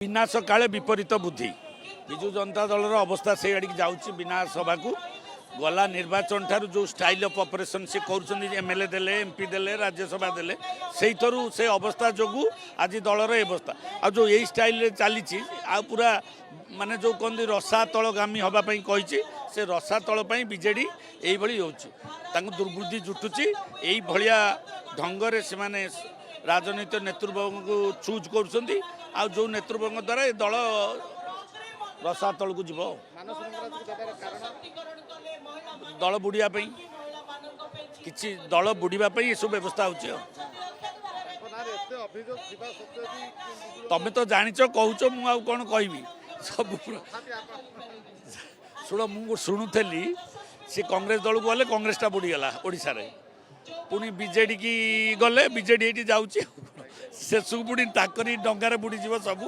विनाश काले विपरीत बुद्धि विजु जनता दल अवस्था से आड़ जाऊँगी विनाश सभा को गला निर्वाचन ठार जो स्टाइल ऑफ ऑपरेशन से करमएलए देले एमपी देले राज्यसभा देले से थरू से अवस्था जो आज दलर अवस्था आ जो यही स्टाइल चली पूरा माने जो कहते रसा तलगामी हाँपाई कही से रसा तल बीजेडी यही हो दुर्बुद्धि जुटुची यही भाया ढंग से माने राजनीतिक नेतृत्व को चूज कर जो नेतृत्व द्वारा ये दल रसा तल को जीव दल बुड़िया किसी दल बुड़ापी ये सब व्यवस्था हो तमें तो जाच कौच मु कौन कहि सब शुण मु शुणुली सी कांग्रेस दल को गले कांग्रेसटा बुड़ीगला ओडिशा रे पुणी बीजेडी की गले बीजेडी ये जाऊँगी शेष पुणी ताकरी डंगार बुड़ीज सब।